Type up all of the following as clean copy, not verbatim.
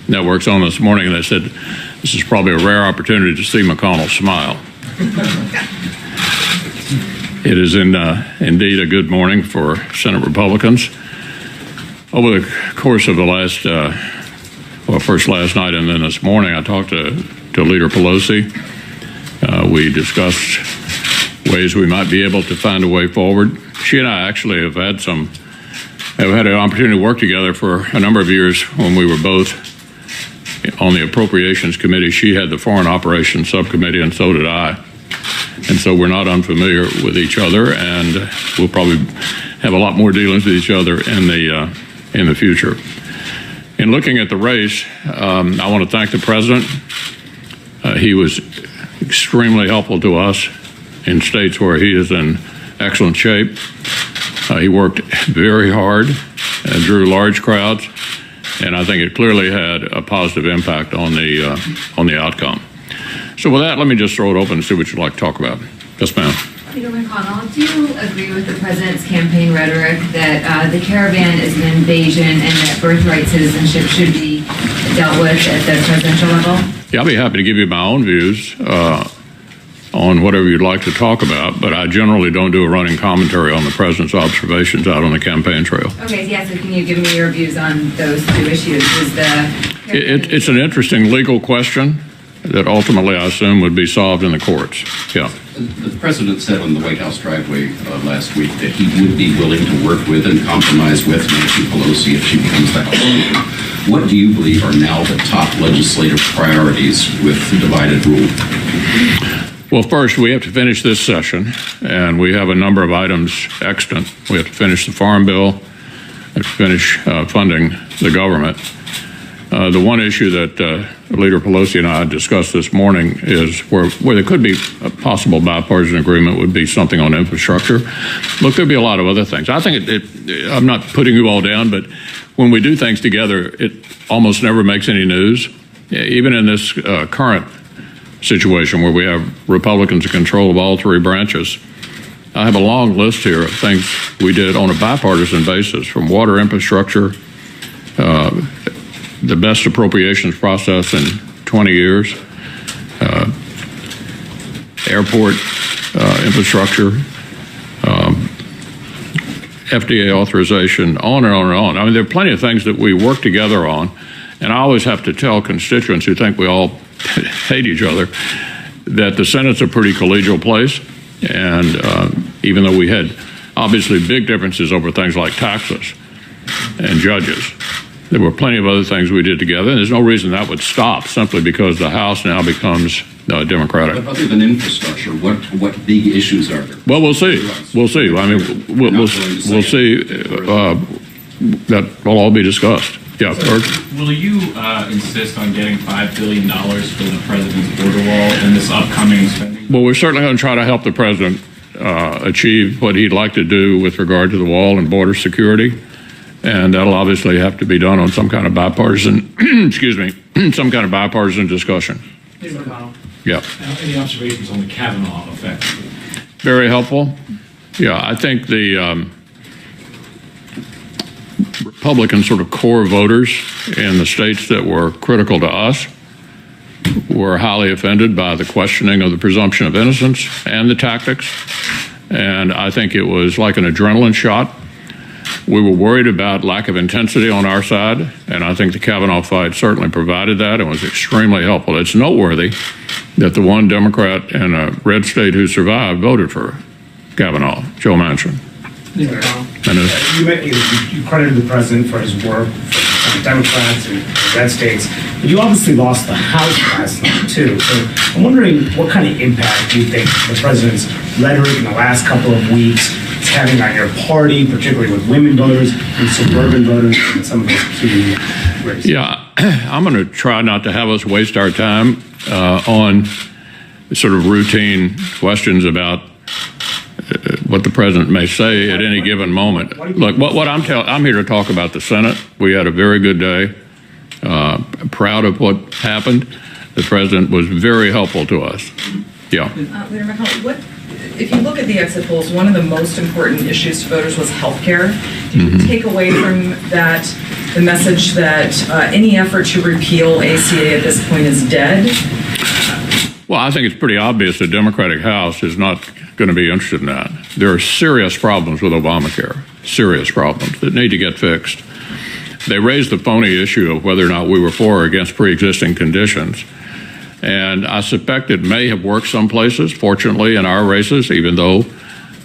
networks on this morning, and they said this is probably a rare opportunity to see McConnell smile. It is indeed a good morning for Senate Republicans. Over the course of the last, first last night and then this morning, I talked to Leader Pelosi. We discussed ways we might be able to find a way forward. She and I actually have had an opportunity to work together for a number of years when we were both on the Appropriations Committee. She had the Foreign Operations Subcommittee, and so did I. And so we're not unfamiliar with each other, and we'll probably have a lot more dealings with each other in the future. In looking at the race, I want to thank the president. He was extremely helpful to us in states where he is in excellent shape. He worked very hard and drew large crowds, and I think it clearly had a positive impact on the outcome. So with that, let me just throw it open and see what you'd like to talk about. Yes, ma'am. Leader McConnell, do you agree with the president's campaign rhetoric that the caravan is an invasion and that birthright citizenship should be dealt with at the presidential level? Yeah, I'll be happy to give you my own views on whatever you'd like to talk about, but I generally don't do a running commentary on the president's observations out on the campaign trail. Okay, yeah, so can you give me your views on those two issues? It's an interesting legal question that ultimately I assume would be solved in the courts. Yeah. The president said on the White House driveway last week that he would be willing to work with and compromise with Nancy Pelosi if she becomes the House Speaker. What do you believe are now the top legislative priorities with the divided rule? Well, first, we have to finish this session, and we have a number of items extant. We have to finish the Farm Bill, have to finish funding the government. The one issue that Leader Pelosi and I discussed this morning is where there could be a possible bipartisan agreement would be something on infrastructure. Look, there'd be a lot of other things. I think I'm not putting you all down, but when we do things together, it almost never makes any news. Even in this current situation where we have Republicans in control of all three branches, I have a long list here of things we did on a bipartisan basis, from water infrastructure, the best appropriations process in 20 years, airport infrastructure, FDA authorization, on and on and on. I mean, there are plenty of things that we work together on, and I always have to tell constituents who think we all hate each other that the Senate's a pretty collegial place, and even though we had obviously big differences over things like taxes and judges, there were plenty of other things we did together, and there's no reason that would stop simply because the House now becoms Democratic. But other than infrastructure, what big issues are there? Well, we'll see. We'll see. I mean, we'll see. That will all be discussed. Yeah, so, will you insist on getting $5 billion for the president's border wall in this upcoming spending? Well, we're certainly going to try to help the president achieve what he'd like to do with regard to the wall and border security. And that'll obviously have to be done on some kind of bipartisan, some kind of bipartisan discussion. Mr. McConnell. Yeah. Any observations on the Kavanaugh effect? Very helpful. Yeah, I think the Republican sort of core voters in the states that were critical to us were highly offended by the questioning of the presumption of innocence and the tactics. And I think it was like an adrenaline shot. We were worried about lack of intensity on our side, and I think the Kavanaugh fight certainly provided that and was extremely helpful. It's noteworthy that the one Democrat in a red state who survived voted for Kavanaugh, Joe Manchin. You credited the president for his work for the Democrats in red states, but you obviously lost the House last night too. So I'm wondering what kind of impact do you think the president's rhetoric in the last couple of weeks is having on your party, particularly with women voters and suburban voters and some of those key races? Yeah, I'm going to try not to have us waste our time on sort of routine questions about what the president may say at any given moment. Look, I'm here to talk about the Senate. We had a very good day. Proud of what happened. The president was very helpful to us. Yeah. Leader McConnell, if you look at the exit polls, one of the most important issues to voters was health care. Do you take away from that the message that any effort to repeal ACA at this point is dead? Well, I think it's pretty obvious the Democratic House is not going to be interested in that. There are serious problems with Obamacare, serious problems that need to get fixed. They raised the phony issue of whether or not we were for or against pre-existing conditions. And I suspect it may have worked some places, fortunately, in our races, even though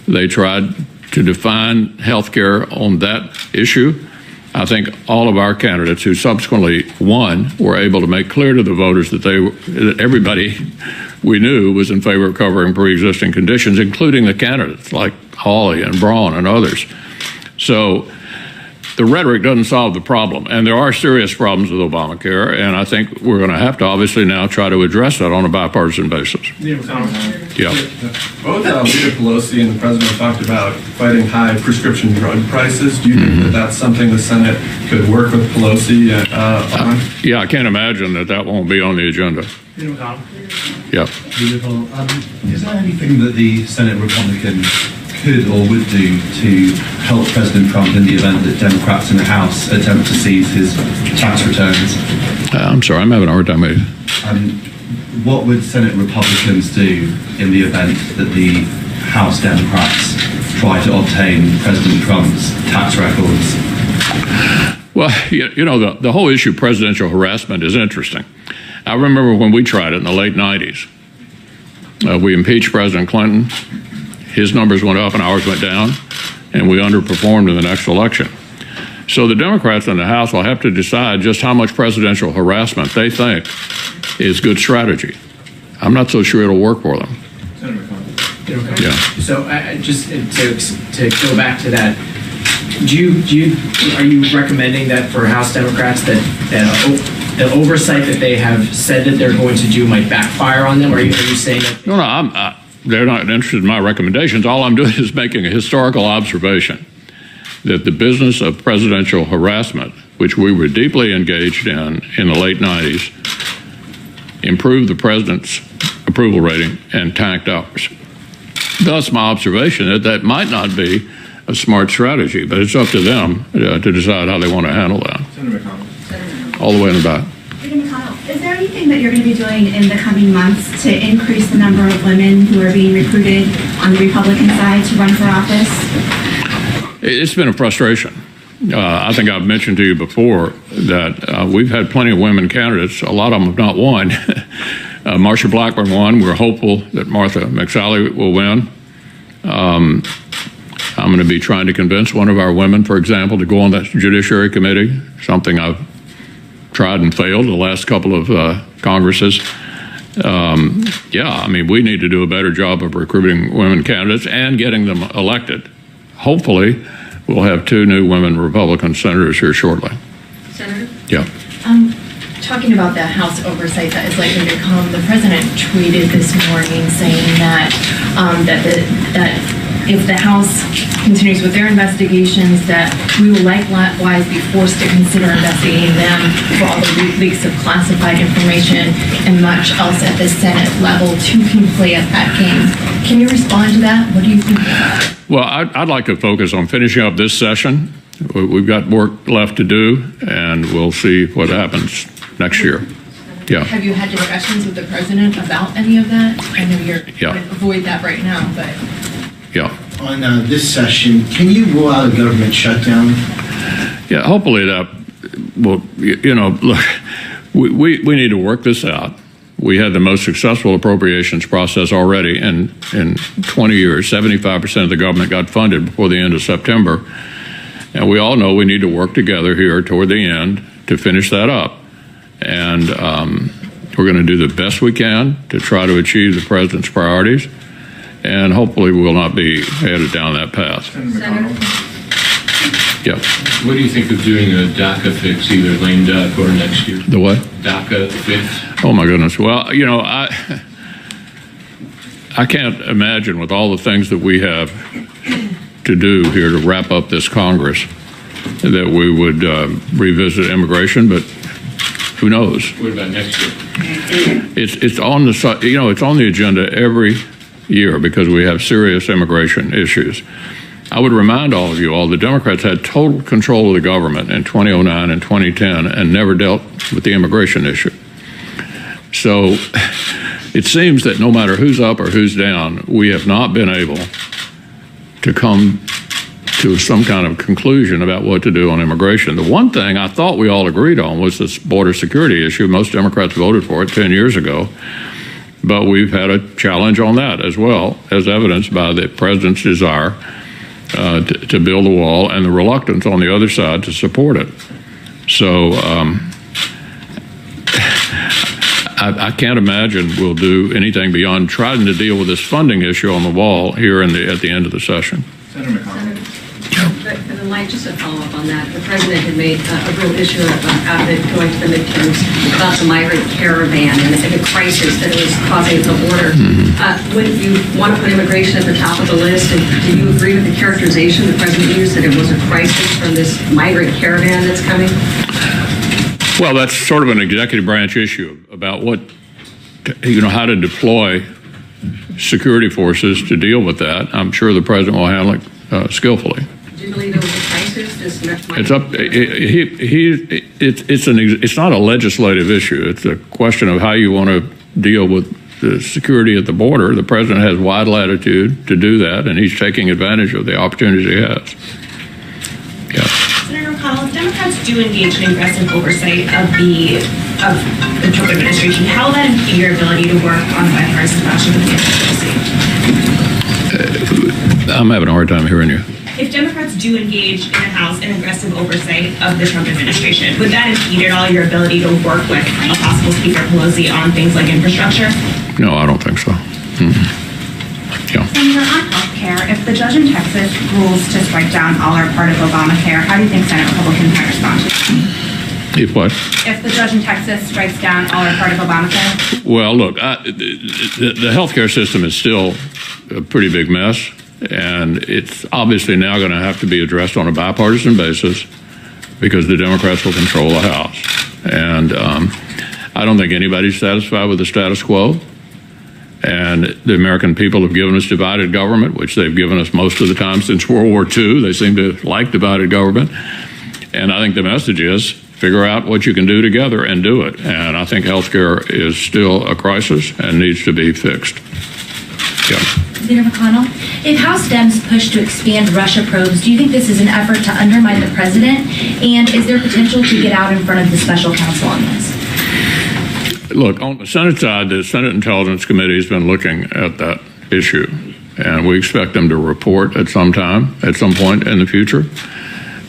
they tried to define health care on that issue. I think all of our candidates who subsequently won were able to make clear to the voters that that everybody we knew was in favor of covering pre-existing conditions, including the candidates like Hawley and Braun and others. So the rhetoric doesn't solve the problem, and there are serious problems with Obamacare, and I think we're going to have to obviously now try to address that on a bipartisan basis. Yeah. Both Leader Pelosi and the President talked about fighting high prescription drug prices. Do you think that that's something the Senate could work with Pelosi on? Yeah, I can't imagine that won't be on the agenda. Yeah. Is there anything that the Senate Republicans could or would do to help President Trump in the event that Democrats in the House attempt to seize his tax returns? I'm sorry, I'm having a hard time with you. What would Senate Republicans do in the event that the House Democrats try to obtain President Trump's tax records? Well, you know, the whole issue of presidential harassment is interesting. I remember when we tried it in the late 90s. We impeached President Clinton. His numbers went up and ours went down, and we underperformed in the next election. So the Democrats in the House will have to decide just how much presidential harassment they think is good strategy. I'm not so sure it'll work for them. Senator McConnell. Yeah. So just to go back to that, are you recommending that for House Democrats that the oversight that they have said that they're going to do might backfire on them? Or are you saying that? No, they're not interested in my recommendations. All I'm doing is making a historical observation that the business of presidential harassment, which we were deeply engaged in the late 90s, improved the president's approval rating and tanked ours. Thus, my observation is that might not be a smart strategy, but it's up to them to decide how they want to handle that. Senator McConnell. All the way in the back. Is there anything that you're going to be doing in the coming months to increase the number of women who are being recruited on the Republican side to run for office? It's been a frustration. I think I've mentioned to you before that we've had plenty of women candidates. A lot of them have not won. Marsha Blackburn won. We're hopeful that Martha McSally will win. I'm going to be trying to convince one of our women, for example, to go on that Judiciary Committee, something I've tried and failed the last couple of Congresses. Yeah, I mean, we need to do a better job of recruiting women candidates and getting them elected. Hopefully, we'll have 2 new women Republican senators here shortly. Senator? Yeah. Talking about the House oversight that is likely to come, the president tweeted this morning saying that if the House continues with their investigations, that we will likewise be forced to consider investigating them for all the leaks of classified information and much else at the Senate level. 2 can play at that game. Can you respond to that? What do you think? Well, I'd like to focus on finishing up this session. We've got work left to do, and we'll see what happens next year. Yeah. Have you had discussions with the president about any of that? I know you're going to avoid that right now, but... Yeah. On this session, can you rule out a government shutdown? Yeah, hopefully that will, you know, look, we need to work this out. We had the most successful appropriations process already in 20 years. 75% of the government got funded before the end of September. And we all know we need to work together here toward the end to finish that up. And we're going to do the best we can to try to achieve the president's priorities. And hopefully we will not be headed down that path. Senator? Yeah. What do you think of doing a DACA fix, either lame duck or next year? The what? DACA fix. Oh my goodness. Well, you know, I can't imagine with all the things that we have to do here to wrap up this Congress that we would revisit immigration, but who knows? What about next year? It's on the, you know, it's on the agenda every year because we have serious immigration issues. I would remind all of you all the Democrats had total control of the government in 2009 and 2010 and never dealt with the immigration issue. So it seems that no matter who's up or who's down, we have not been able to come to some kind of conclusion about what to do on immigration. The one thing I thought we all agreed on was this border security issue. Most Democrats voted for it 10 years ago. But we've had a challenge on that as well, as evidenced by the president's desire to build a wall and the reluctance on the other side to support it. So I can't imagine we'll do anything beyond trying to deal with this funding issue on the wall here at the end of the session. Senator McConnell. And Mike, just to follow up on that, the president had made a real issue out of it going to the midterms about the migrant caravan and the crisis that it was causing at the border. When you want to put immigration at the top of the list, and do you agree with the characterization the president used that it was a crisis from this migrant caravan that's coming? Well, that's sort of an executive branch issue about how to deploy security forces to deal with that. I'm sure the president will handle it skillfully. Do you believe there was a crisis? It's up. It's not a legislative issue. It's a question of how you want to deal with the security at the border. The president has wide latitude to do that, and he's taking advantage of the opportunities he has. Yeah. Senator McConnell, if Democrats do engage in aggressive oversight of the Trump administration, how will that impede your ability to work on the bipartisan fashion of the policy? I'm having a hard time hearing you. If Democrats do engage in the House in aggressive oversight of the Trump administration, would that impede at all your ability to work with a possible Speaker Pelosi on things like infrastructure? No, I don't think so. Yeah. Senator, on health care, if the judge in Texas rules to strike down all or part of Obamacare, how do you think Senate Republicans might respond to that? If what? If the judge in Texas strikes down all or part of Obamacare? Well, look, the healthcare system is still a pretty big mess, and it's obviously now going to have to be addressed on a bipartisan basis because the Democrats will control the House. And I don't think anybody's satisfied with the status quo. And the American people have given us divided government, which they've given us most of the time since World War II. They seem to like divided government. And I think the message is figure out what you can do together and do it. And I think healthcare is still a crisis and needs to be fixed. Yeah. Senator McConnell, if House Dems push to expand Russia probes, do you think this is an effort to undermine the president? And is there potential to get out in front of the special counsel on this? Look, on the Senate side, the Senate Intelligence Committee has been looking at that issue, and we expect them to report at some point in the future.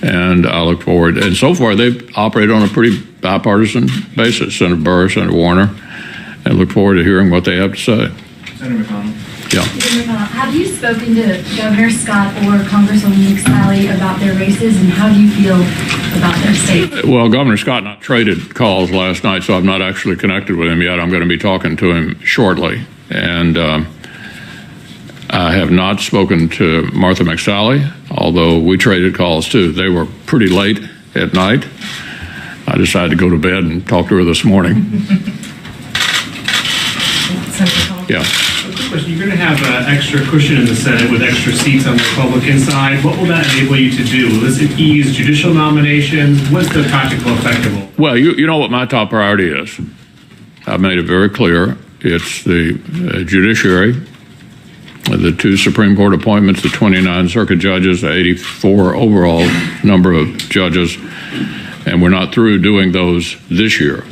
And I look forward. And so far, they've operated on a pretty bipartisan basis, Senator Burr, Senator Warner, and look forward to hearing what they have to say. Senator McConnell. Yeah. Senator McConnell, have you spoken to Governor Scott or Congresswoman Sally about their races, and how do you feel about their state? Well, Governor Scott and I traded calls last night, so I've not actually connected with him yet. I'm going to be talking to him shortly. And I have not spoken to Martha McSally, although we traded calls too. They were pretty late at night. I decided to go to bed and talk to her this morning. Yeah. You're going to have an extra cushion in the Senate with extra seats on the Republican side. What will that enable you to do? Will this ease judicial nominations? What's the practical effect of it? Well, you know what my top priority is. I've made it very clear. It's the judiciary, the 2 Supreme Court appointments, the 29 circuit judges, the 84 overall number of judges, and we're not through doing those this year.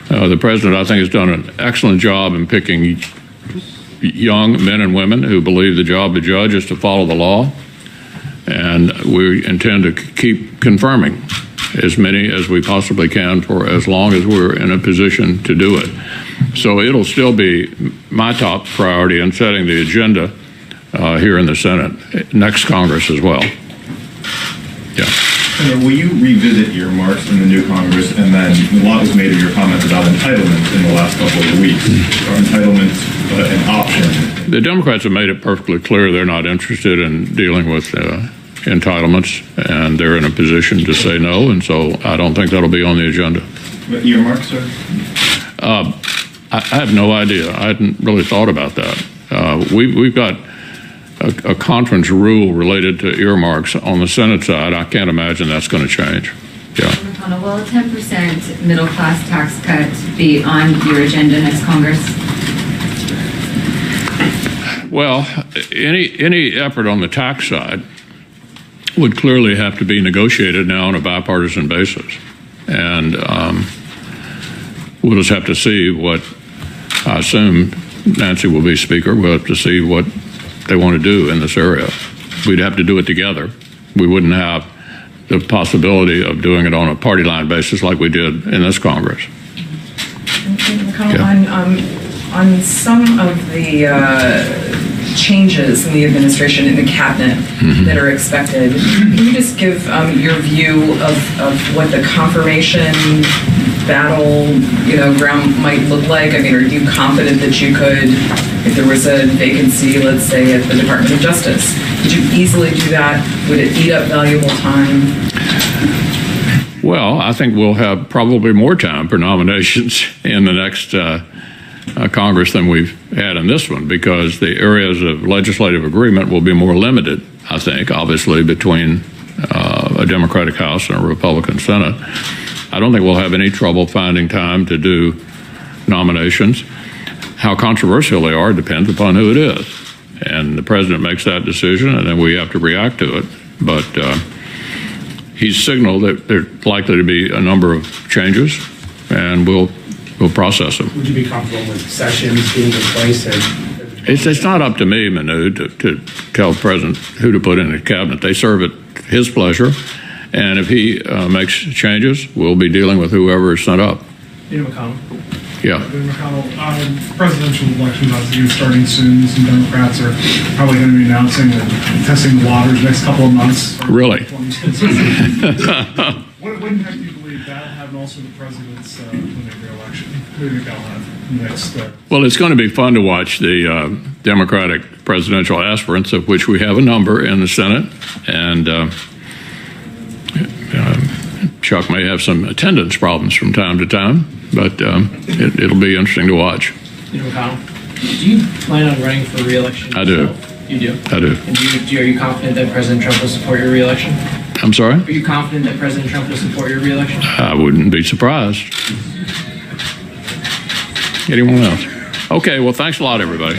The president, I think, has done an excellent job in picking young men and women who believe the job of judge is to follow the law, and we intend to keep confirming as many as we possibly can for as long as we're in a position to do it. So it'll still be my top priority in setting the agenda here in the Senate, next Congress as well. Yeah. Senator, will you revisit your remarks in the new Congress? And then a lot was made of your comments about entitlements in the last couple of weeks. Are entitlements an option? The Democrats have made it perfectly clear they're not interested in dealing with entitlements, and they're in a position to say no, and so I don't think that'll be on the agenda. But your remarks, sir? I have no idea. I hadn't really thought about that. We've got a conference rule related to earmarks on the Senate side. I can't imagine that's going to change. Yeah. McConnell, will a 10% middle-class tax cut be on your agenda next Congress? Well, any effort on the tax side would clearly have to be negotiated now on a bipartisan basis. And we'll just have to see what, I assume Nancy will be Speaker, we'll have to see what they want to do in this area. We'd have to do it together. We wouldn't have the possibility of doing it on a party line basis like we did in this Congress. McConnell, on some of the changes in the administration, in the cabinet that are expected, can you just give your view of what the confirmation battle, ground might look like? I mean, are you confident that you could, if there was a vacancy, let's say at the Department of Justice, could you easily do that? Would it eat up valuable time? Well, I think we'll have probably more time for nominations in the next Congress than we've had in this one, because the areas of legislative agreement will be more limited, I think, obviously, between a Democratic House and a Republican Senate. I don't think we'll have any trouble finding time to do nominations. How controversial they are depends upon who it is. And the president makes that decision, and then we have to react to it. But he's signaled that there's likely to be a number of changes, and we'll process them. Would you be comfortable with sessions being replaced? It's not up to me, Manu, to tell the president who to put in the cabinet. They serve at his pleasure, and if he makes changes, we'll be dealing with whoever is sent up. McConnell. Yeah. McConnell, presidential election obviously starting soon. Some Democrats are probably going to be announcing and testing the waters next couple of months. Really? What impact do you believe that'll have, and also the president's re-election? What do you think that'll have next? Well, it's going to be fun to watch the Democratic presidential aspirants, of which we have a number in the Senate, and Chuck may have some attendance problems from time to time, but it'll be interesting to watch. McConnell, do you plan on running for re-election? I do. You do? I do. And are you confident that President Trump will support your re-election? I'm sorry? Are you confident that President Trump will support your re-election? I wouldn't be surprised. Anyone else? Okay, well, thanks a lot, everybody.